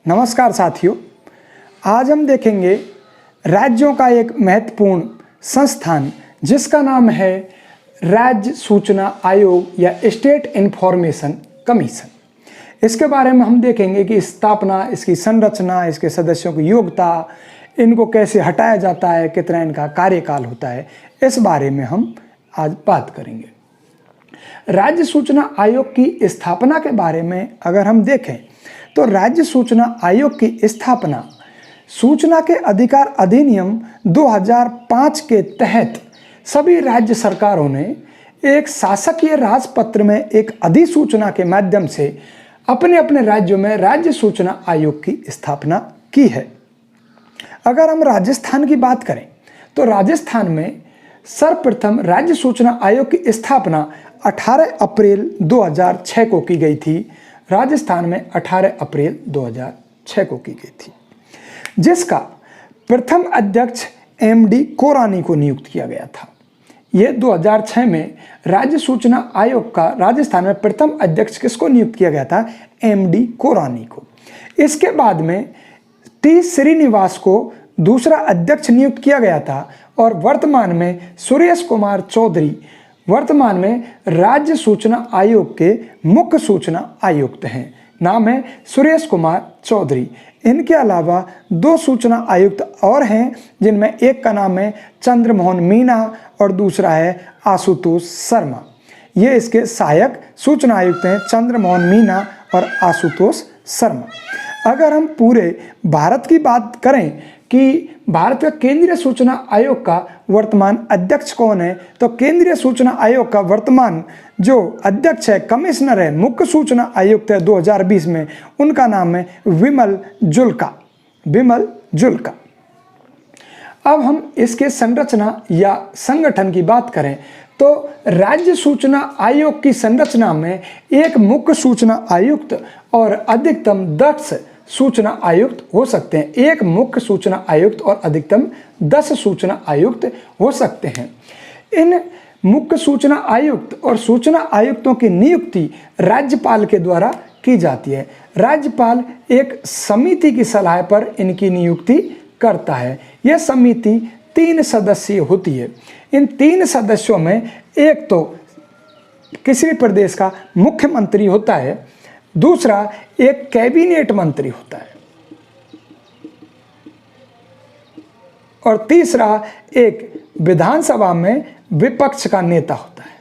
नमस्कार साथियों, आज हम देखेंगे राज्यों का एक महत्वपूर्ण संस्थान जिसका नाम है राज्य सूचना आयोग या स्टेट इंफॉर्मेशन कमीशन। इसके बारे में हम देखेंगे कि स्थापना, इसकी संरचना, इसके सदस्यों की योग्यता, इनको कैसे हटाया जाता है, कितना इनका कार्यकाल होता है, इस बारे में हम आज बात करेंगे। राज्य सूचना आयोग की स्थापना के बारे में अगर हम देखें तो राज्य सूचना आयोग की स्थापना सूचना के अधिकार अधिनियम 2005 के तहत सभी राज्य सरकारों ने एक शासकीय राजपत्र में एक अधिसूचना के माध्यम से अपने अपने राज्यों में राज्य सूचना आयोग की स्थापना की है। अगर हम राजस्थान की बात करें तो राजस्थान में सर्वप्रथम राज्य सूचना आयोग की स्थापना 18 अप्रैल 2006 को की गई थी। राजस्थान में 18 अप्रैल 2006 को की गई थी, जिसका प्रथम अध्यक्ष एमडी कोरानी को नियुक्त किया गया था। यह 2006 में राज्य सूचना आयोग का राजस्थान में प्रथम अध्यक्ष किसको नियुक्त किया गया था? एमडी कोरानी को। इसके बाद में टी श्रीनिवास को दूसरा अध्यक्ष नियुक्त किया गया था और वर्तमान में सुरेश कुमार चौधरी वर्तमान में राज्य सूचना आयोग के मुख्य सूचना आयुक्त हैं। नाम है सुरेश कुमार चौधरी। इनके अलावा दो सूचना आयुक्त और हैं, जिनमें एक का नाम है चंद्रमोहन मीना और दूसरा है आशुतोष शर्मा। ये इसके सहायक सूचना आयुक्त हैं, चंद्रमोहन मीना और आशुतोष शर्मा। अगर हम पूरे भारत की बात करें कि भारत का केंद्रीय सूचना आयोग का वर्तमान अध्यक्ष कौन है, तो केंद्रीय सूचना आयोग का वर्तमान जो अध्यक्ष है, कमिश्नर है, मुख्य सूचना आयुक्त है 2020 में, उनका नाम है विमल जुल्का। अब हम इसके संरचना या संगठन की बात करें तो राज्य सूचना आयोग की संरचना में एक मुख्य सूचना आयुक्त और अधिकतम 10 सूचना आयुक्त हो सकते हैं। एक मुख्य सूचना आयुक्त और अधिकतम 10 सूचना आयुक्त हो सकते हैं। इन मुख्य सूचना आयुक्त और सूचना आयुक्तों की नियुक्ति राज्यपाल के द्वारा की जाती है। राज्यपाल एक समिति की सलाह पर इनकी नियुक्ति करता है। यह समिति 3 सदस्यीय होती है। इन 3 सदस्यों में एक तो किसी भी प्रदेश का मुख्यमंत्री होता है, दूसरा एक कैबिनेट मंत्री होता है और तीसरा एक विधानसभा में विपक्ष का नेता होता है।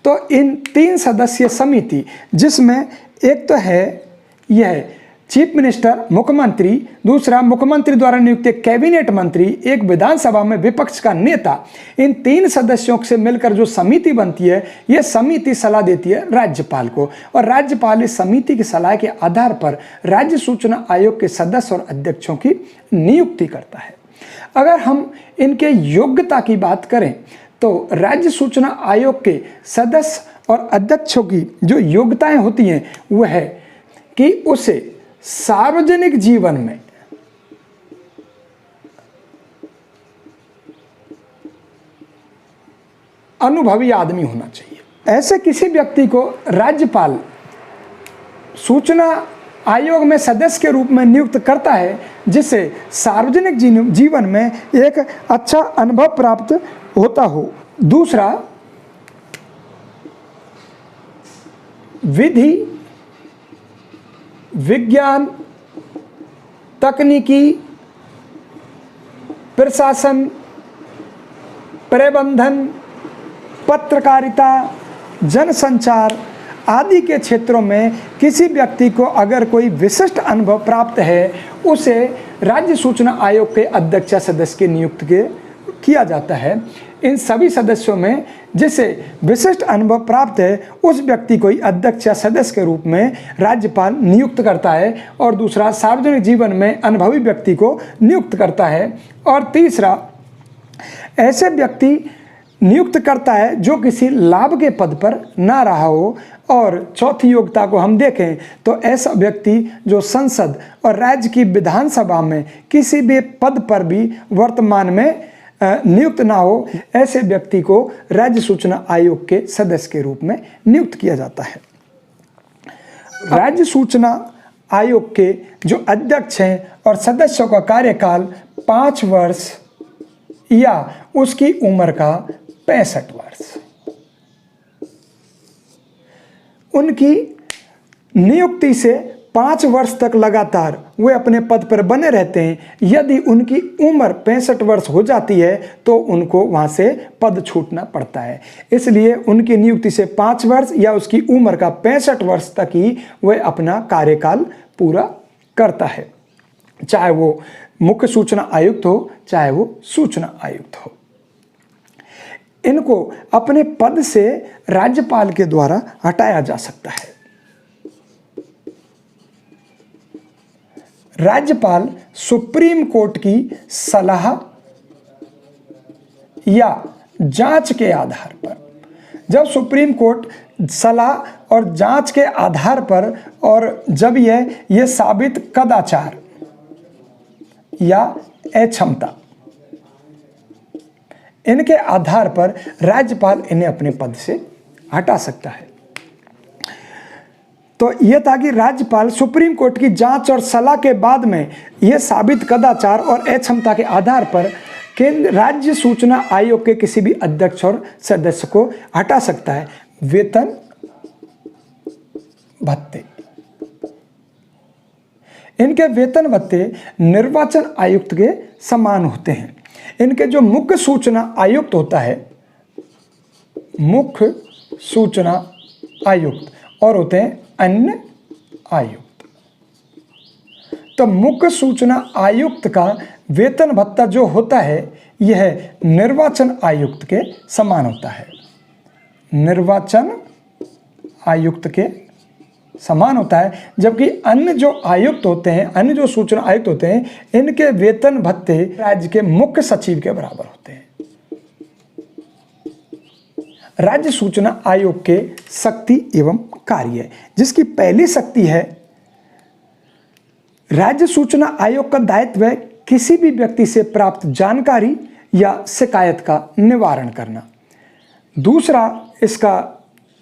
तो इन 3 सदस्यीय समिति, जिसमें एक तो है यह चीफ मिनिस्टर मुख्यमंत्री, दूसरा मुख्यमंत्री द्वारा नियुक्त एक कैबिनेट मंत्री, एक विधानसभा में विपक्ष का नेता, इन 3 सदस्यों से मिलकर जो समिति बनती है, यह समिति सलाह देती है राज्यपाल को और राज्यपाल इस समिति की सलाह के आधार पर राज्य सूचना आयोग के सदस्य और अध्यक्षों की नियुक्ति करता है। अगर हम इनके योग्यता की बात करें तो राज्य सूचना आयोग के सदस्य और अध्यक्षों की जो योग्यताएं होती हैं वह है कि उसे सार्वजनिक जीवन में अनुभवी आदमी होना चाहिए। ऐसे किसी व्यक्ति को राज्यपाल सूचना आयोग में सदस्य के रूप में नियुक्त करता है जिससे सार्वजनिक जीवन में एक अच्छा अनुभव प्राप्त होता हो। दूसरा, विधि, विज्ञान, तकनीकी, प्रशासन, प्रबंधन, पत्रकारिता, जनसंचार आदि के क्षेत्रों में किसी व्यक्ति को अगर कोई विशिष्ट अनुभव प्राप्त है, उसे राज्य सूचना आयोग के अध्यक्ष या सदस्य की नियुक्ति किया जाता है। इन सभी सदस्यों में जिसे विशिष्ट अनुभव प्राप्त है, उस व्यक्ति को अध्यक्ष या सदस्य के रूप में राज्यपाल नियुक्त करता है और दूसरा, सार्वजनिक जीवन में अनुभवी व्यक्ति को नियुक्त करता है और तीसरा, ऐसे व्यक्ति नियुक्त करता है जो किसी लाभ के पद पर ना रहा हो और चौथी योग्यता को हम देखें तो ऐसा व्यक्ति जो संसद और राज्य की विधानसभा में किसी भी पद पर भी वर्तमान में नियुक्त ना हो, ऐसे व्यक्ति को राज्य सूचना आयोग के सदस्य के रूप में नियुक्त किया जाता है। राज्य सूचना आयोग के जो अध्यक्ष हैं और सदस्यों का कार्यकाल 5 वर्ष या उसकी उम्र का 65 वर्ष। उनकी नियुक्ति से 5 वर्ष तक लगातार वे अपने पद पर बने रहते हैं। यदि उनकी उम्र 65 वर्ष हो जाती है तो उनको वहां से पद छूटना पड़ता है। इसलिए उनकी नियुक्ति से 5 वर्ष या उसकी उम्र का 65 वर्ष तक ही वे अपना कार्यकाल पूरा करता है, चाहे वो मुख्य सूचना आयुक्त हो चाहे वो सूचना आयुक्त हो। इनको अपने पद से राज्यपाल के द्वारा हटाया जा सकता है। राज्यपाल सुप्रीम कोर्ट की सलाह या जांच के आधार पर, जब सुप्रीम कोर्ट सलाह और जांच के आधार पर और जब यह साबित कदाचार या अक्षमता इनके आधार पर राज्यपाल इन्हें अपने पद से हटा सकता है। तो यह था कि राज्यपाल सुप्रीम कोर्ट की जांच और सलाह के बाद में यह साबित कदाचार और अक्षमता के आधार पर केंद्र राज्य सूचना आयोग के किसी भी अध्यक्ष और सदस्य को हटा सकता है। वेतन भत्ते, इनके वेतन भत्ते निर्वाचन आयुक्त के समान होते हैं। इनके जो मुख्य सूचना आयुक्त होता है, मुख्य सूचना आयुक्त, और होते हैं अन्य आयुक्त। तो मुख्य सूचना आयुक्त का वेतन भत्ता जो होता है यह निर्वाचन आयुक्त के समान होता है। निर्वाचन आयुक्त के समान होता है, जबकि अन्य जो आयुक्त होते हैं, अन्य जो सूचना आयुक्त होते हैं, इनके वेतन भत्ते राज्य के मुख्य सचिव के बराबर होते हैं। राज्य सूचना आयोग के शक्ति एवं कार्य, जिसकी पहली शक्ति है, राज्य सूचना आयोग का दायित्व है किसी भी व्यक्ति से प्राप्त जानकारी या शिकायत का निवारण करना। दूसरा इसका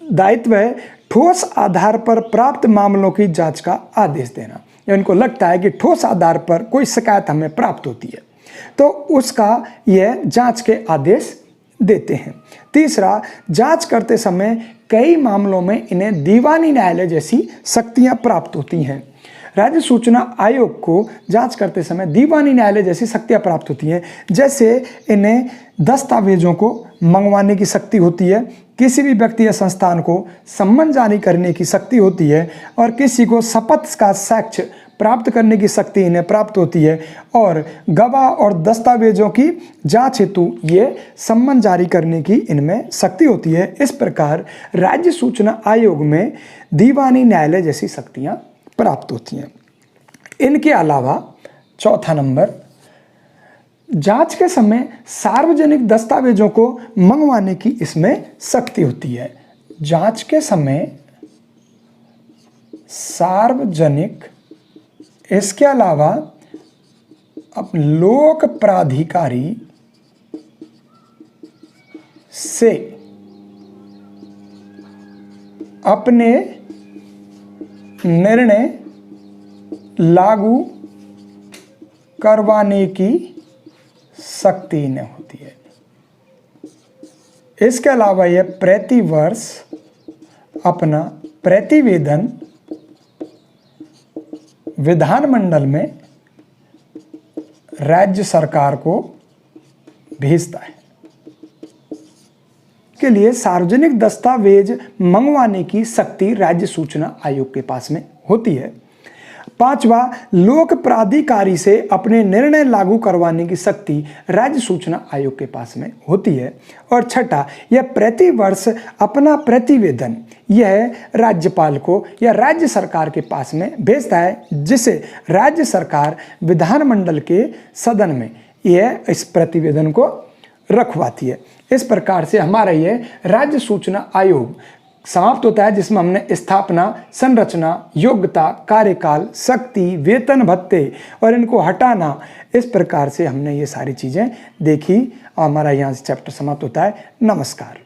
दायित्व है ठोस आधार पर प्राप्त मामलों की जांच का आदेश देना। या इनको लगता है कि ठोस आधार पर कोई शिकायत हमें प्राप्त होती है तो उसका यह जांच के आदेश देते हैं। तीसरा, जांच करते समय कई मामलों में इन्हें दीवानी न्यायालय जैसी शक्तियां प्राप्त होती हैं। राज्य सूचना आयोग को जांच करते समय दीवानी न्यायालय जैसी शक्तियां प्राप्त होती हैं, जैसे इन्हें दस्तावेजों को मंगवाने की शक्ति होती है, किसी भी व्यक्ति या संस्थान को सम्मन जारी करने की शक्ति होती है, और किसी को शपथ का साक्ष्य प्राप्त करने की शक्ति इन्हें प्राप्त होती है, और गवाह और दस्तावेजों की जांच हेतु ये सम्मन जारी करने की इनमें शक्ति होती है। इस प्रकार राज्य सूचना आयोग में दीवानी न्यायालय जैसी शक्तियां प्राप्त होती हैं। इनके अलावा चौथा नंबर, जांच के समय सार्वजनिक दस्तावेजों को मंगवाने की इसमें शक्ति होती है। जांच के समय सार्वजनिक, इसके अलावा अब लोक प्राधिकारी से अपने निर्णय लागू करवाने की शक्ति इन्हें होती है। इसके अलावा यह प्रति वर्ष अपना प्रतिवेदन विधानमंडल में राज्य सरकार को भेजता है। के लिए सार्वजनिक दस्तावेज मंगवाने की शक्ति राज्य सूचना आयोग के पास में होती है। पांचवा, लोक प्राधिकारी से अपने निर्णय लागू करवाने की शक्ति राज्य सूचना आयोग के पास में होती है। और छठा, यह प्रति वर्ष अपना प्रतिवेदन यह राज्यपाल को या राज्य सरकार के पास में भेजता है, जिसे राज्य सरकार विधानमंडल के सदन में यह इस प्रतिवेदन को रखवाती है। इस प्रकार से हमारा यह राज्य सूचना आयोग समाप्त होता है, जिसमें हमने स्थापना, संरचना, योग्यता, कार्यकाल, शक्ति, वेतन भत्ते और इनको हटाना, इस प्रकार से हमने ये सारी चीज़ें देखी और हमारा यहाँ से चैप्टर समाप्त होता है। नमस्कार।